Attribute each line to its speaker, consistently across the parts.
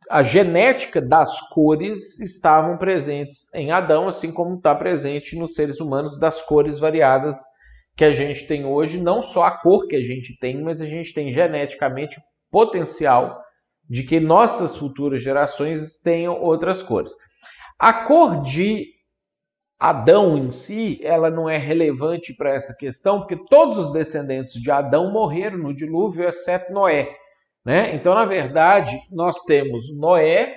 Speaker 1: a genética das cores estavam presentes em Adão, assim como está presente nos seres humanos das cores variadas que a gente tem hoje, não só a cor que a gente tem, mas a gente tem geneticamente potencial de que nossas futuras gerações tenham outras cores. A cor de Adão em si, ela não é relevante para essa questão, porque todos os descendentes de Adão morreram no dilúvio, exceto Noé. Né? Então, na verdade, nós temos Noé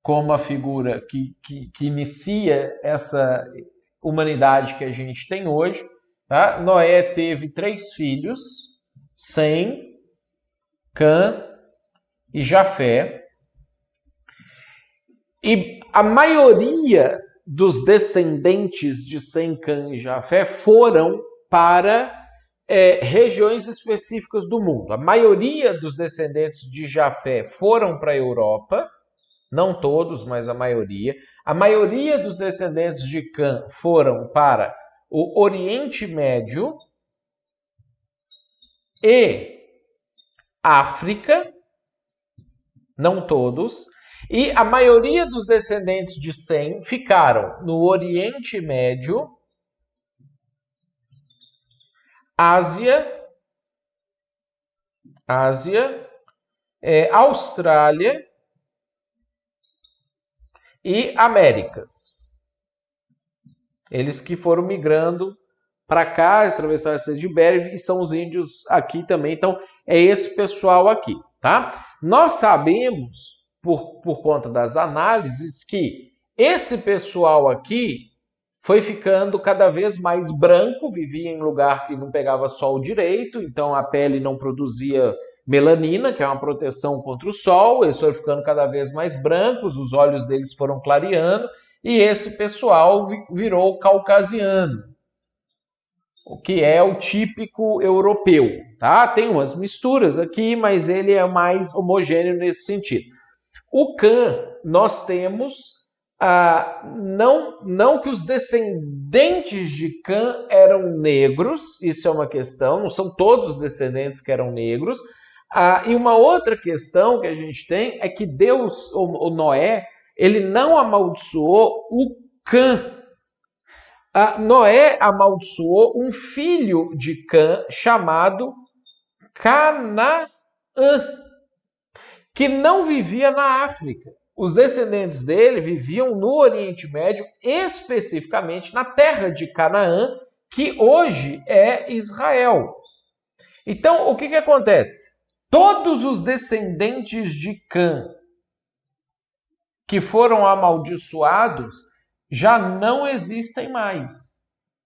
Speaker 1: como a figura que inicia essa humanidade que a gente tem hoje. Tá? Noé teve 3 filhos, Sem, Cã e Jafé. E a maioria dos descendentes de Sem, Cã e Jafé foram para regiões específicas do mundo. A maioria dos descendentes de Jafé foram para a Europa, não todos, mas a maioria. A maioria dos descendentes de Cã foram para o Oriente Médio e África, não todos. E a maioria dos descendentes de Sem ficaram no Oriente Médio, Ásia, Austrália e Américas. Eles que foram migrando para cá, atravessaram a Estreita de Bering, e são os índios aqui também. Então, é esse pessoal aqui, tá? Nós sabemos, por conta das análises, que esse pessoal aqui foi ficando cada vez mais branco, vivia em lugar que não pegava sol direito, então a pele não produzia melanina, que é uma proteção contra o sol, eles foram ficando cada vez mais brancos, os olhos deles foram clareando, e esse pessoal virou caucasiano, o que é o típico europeu. Tá? Tem umas misturas aqui, mas ele é mais homogêneo nesse sentido. O Cã, nós temos... não que os descendentes de Cã eram negros, isso é uma questão, não são todos os descendentes que eram negros. E uma outra questão que a gente tem é que Deus, o Noé, ele não amaldiçoou o Cã. Noé amaldiçoou um filho de Cã chamado Canaã, que não vivia na África. Os descendentes dele viviam no Oriente Médio, especificamente na terra de Canaã, que hoje é Israel. Então, o que acontece? Todos os descendentes de Cã que foram amaldiçoados já não existem mais.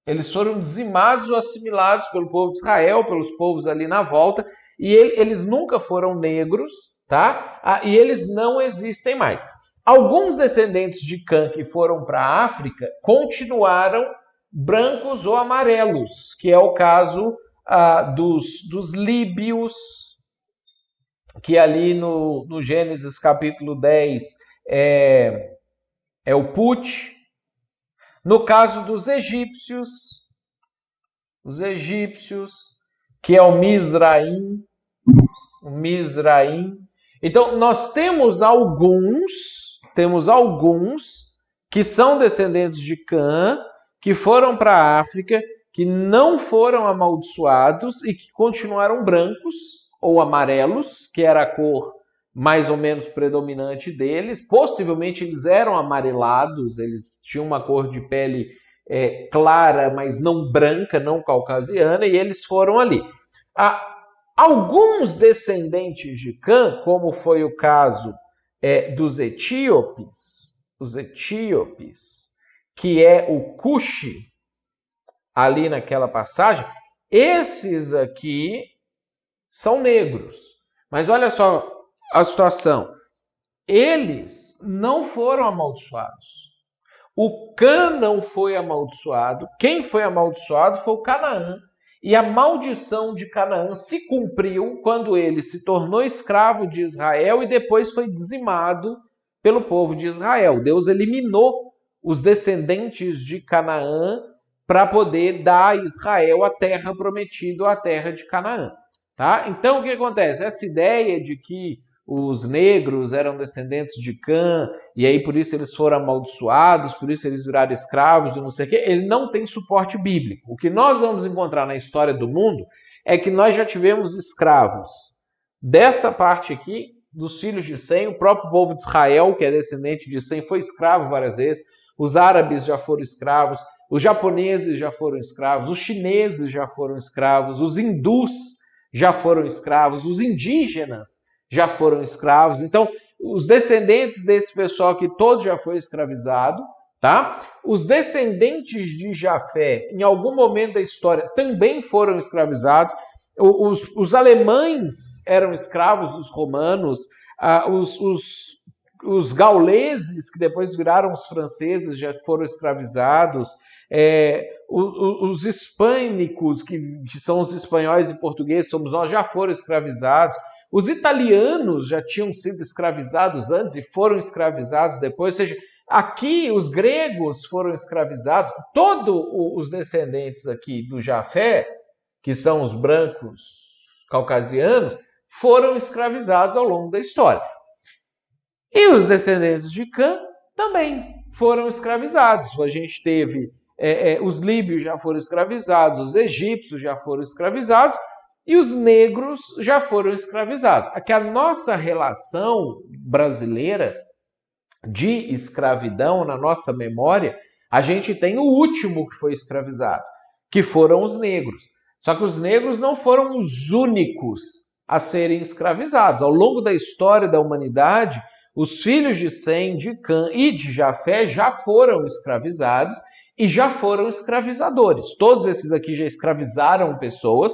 Speaker 1: Eles foram dizimados ou assimilados pelo povo de Israel, pelos povos ali na volta, e eles nunca foram negros, tá? E eles não existem mais. Alguns descendentes de Cã que foram para a África continuaram brancos ou amarelos, que é o caso dos líbios, que ali no Gênesis capítulo 10 é o Put. No caso dos egípcios, que é o Mizraim. Então, nós temos alguns que são descendentes de Cã, que foram para a África, que não foram amaldiçoados e que continuaram brancos ou amarelos, que era a cor mais ou menos predominante deles. Possivelmente eles eram amarelados, eles tinham uma cor de pele clara, mas não branca, não caucasiana, e eles foram ali. Alguns descendentes de Cã, como foi o caso dos etíopes, que é o Cuxi, ali naquela passagem, esses aqui são negros. Mas olha só a situação. Eles não foram amaldiçoados. O Cã não foi amaldiçoado. Quem foi amaldiçoado foi o Canaã. E a maldição de Canaã se cumpriu quando ele se tornou escravo de Israel e depois foi dizimado pelo povo de Israel. Deus eliminou os descendentes de Canaã para poder dar a Israel a terra prometida, a terra de Canaã. Tá? Então, o que acontece? Essa ideia de que os negros eram descendentes de Cã, e aí por isso eles foram amaldiçoados, por isso eles viraram escravos e não sei o quê, ele não tem suporte bíblico. O que nós vamos encontrar na história do mundo é que nós já tivemos escravos. Dessa parte aqui, dos filhos de Sem, o próprio povo de Israel, que é descendente de Sem, foi escravo várias vezes, os árabes já foram escravos, os japoneses já foram escravos, os chineses já foram escravos, os hindus já foram escravos, os indígenas já foram escravos. Então, os descendentes desse pessoal aqui, todos já foram escravizados, tá? Os descendentes de Jafé, em algum momento da história, também foram escravizados. Os alemães eram escravos dos romanos, os gauleses, que depois viraram os franceses, já foram escravizados, os hispânicos, que são os espanhóis e portugueses, somos nós, já foram escravizados. Os italianos já tinham sido escravizados antes e foram escravizados depois, ou seja, aqui os gregos foram escravizados, todos os descendentes aqui do Jafé, que são os brancos caucasianos, foram escravizados ao longo da história. E os descendentes de Cã também foram escravizados. A gente teve os líbios já foram escravizados, os egípcios já foram escravizados e os negros já foram escravizados. Aqui a nossa relação brasileira de escravidão, na nossa memória, a gente tem o último que foi escravizado, que foram os negros. Só que os negros não foram os únicos a serem escravizados. Ao longo da história da humanidade, os filhos de Sem, de Cã e de Jafé já foram escravizados e já foram escravizadores. Todos esses aqui já escravizaram pessoas,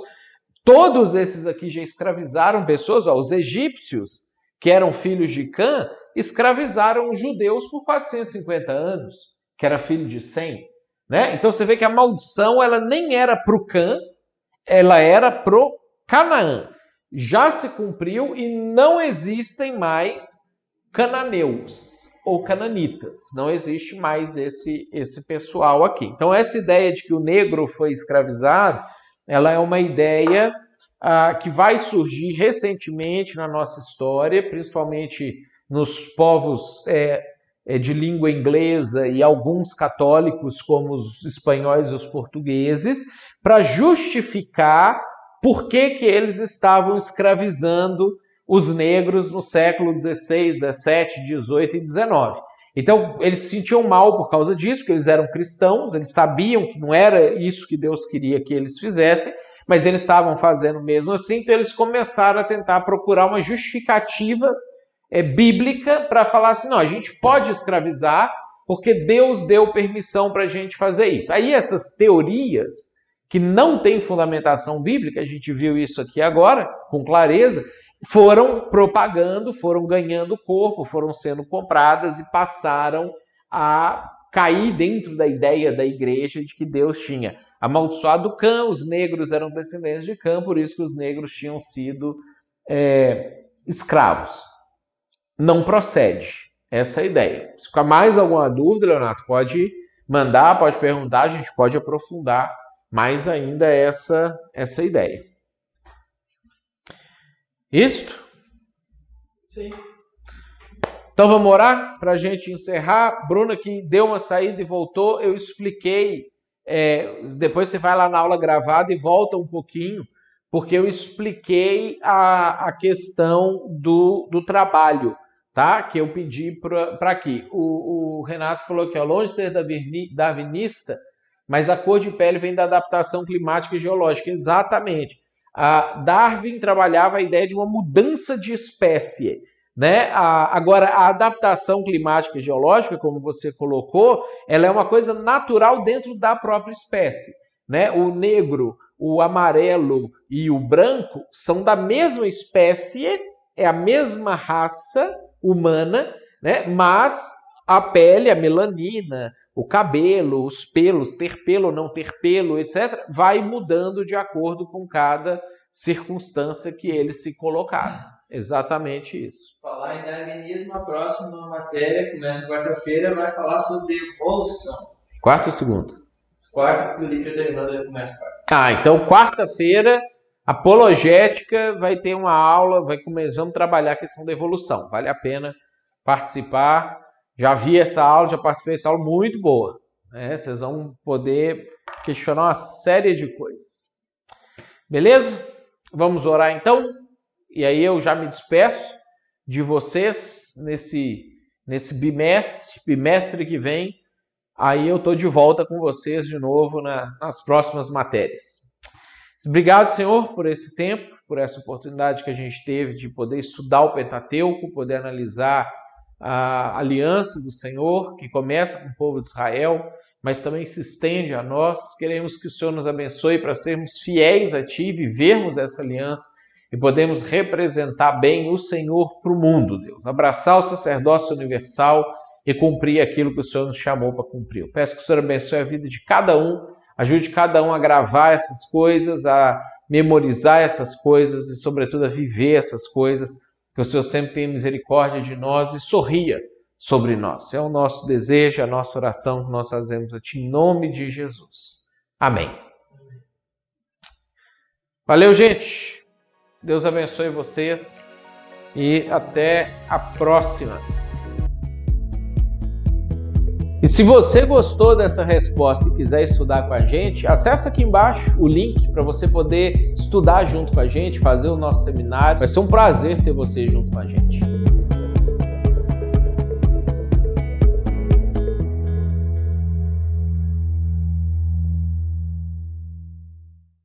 Speaker 1: todos esses aqui já escravizaram pessoas. Os egípcios, que eram filhos de Cã, escravizaram os judeus por 450 anos, que era filho de Sem. Né? Então você vê que a maldição ela nem era para o Cã, ela era para o Canaã. Já se cumpriu e não existem mais cananeus ou cananitas. Não existe mais esse pessoal aqui. Então essa ideia de que o negro foi escravizado, ela é uma ideia que vai surgir recentemente na nossa história, principalmente nos povos de língua inglesa e alguns católicos, como os espanhóis e os portugueses, para justificar por que eles estavam escravizando os negros no século XVI, XVII, XVIII e XIX. Então, eles se sentiam mal por causa disso, porque eles eram cristãos, eles sabiam que não era isso que Deus queria que eles fizessem, mas eles estavam fazendo mesmo assim, então eles começaram a tentar procurar uma justificativa bíblica para falar assim, não, a gente pode escravizar porque Deus deu permissão para a gente fazer isso. Aí essas teorias que não têm fundamentação bíblica, a gente viu isso aqui agora com clareza, foram propagando, foram ganhando corpo, foram sendo compradas e passaram a cair dentro da ideia da igreja de que Deus tinha amaldiçoado Cã, os negros eram descendentes de Cã, por isso que os negros tinham sido escravos. Não procede essa ideia. Se ficar mais alguma dúvida, Leonardo, pode mandar, pode perguntar, a gente pode aprofundar mais ainda essa ideia. Isto?
Speaker 2: Sim.
Speaker 1: Então vamos orar para a gente encerrar. Bruna que deu uma saída e voltou, eu expliquei, depois você vai lá na aula gravada e volta um pouquinho, porque eu expliquei a questão do trabalho, tá? Que eu pedi para aqui. O Renato falou que longe de ser darwinista, mas a cor de pele vem da adaptação climática e geológica. Exatamente. Darwin trabalhava a ideia de uma mudança de espécie, né? Agora, a adaptação climática e geológica, como você colocou, ela é uma coisa natural dentro da própria espécie, né? O negro, o amarelo e o branco são da mesma espécie, é a mesma raça humana, né? Mas a pele, a melanina, o cabelo, os pelos, ter pelo ou não ter pelo, etc., vai mudando de acordo com cada circunstância que eles se colocaram. Exatamente isso.
Speaker 2: Falar em darwinismo, a próxima matéria, começa quarta-feira, vai falar sobre evolução.
Speaker 1: Quarta ou segunda?
Speaker 2: Quarta, porque o livro terminando, ele começa quarta.
Speaker 1: Então quarta-feira Apologética vai ter uma aula, vamos trabalhar a questão da evolução. Vale a pena participar. Já vi essa aula, já participei dessa aula, muito boa. Né? Vocês vão poder questionar uma série de coisas. Beleza? Vamos orar então? E aí eu já me despeço de vocês nesse bimestre que vem. Aí eu estou de volta com vocês de novo nas próximas matérias. Obrigado, Senhor, por esse tempo, por essa oportunidade que a gente teve de poder estudar o Pentateuco, poder analisar a aliança do Senhor, que começa com o povo de Israel, mas também se estende a nós. Queremos que o Senhor nos abençoe para sermos fiéis a Ti, vivermos essa aliança e podemos representar bem o Senhor para o mundo, Deus. Abraçar o sacerdócio universal e cumprir aquilo que o Senhor nos chamou para cumprir. Eu peço que o Senhor abençoe a vida de cada um, ajude cada um a gravar essas coisas, a memorizar essas coisas e, sobretudo, a viver essas coisas, que o Senhor sempre tenha misericórdia de nós e sorria sobre nós. É o nosso desejo, a nossa oração que nós fazemos a Ti, em nome de Jesus. Amém. Valeu, gente. Deus abençoe vocês e até a próxima. E se você gostou dessa resposta e quiser estudar com a gente, acessa aqui embaixo o link para você poder estudar junto com a gente, fazer o nosso seminário. Vai ser um prazer ter você junto com a gente.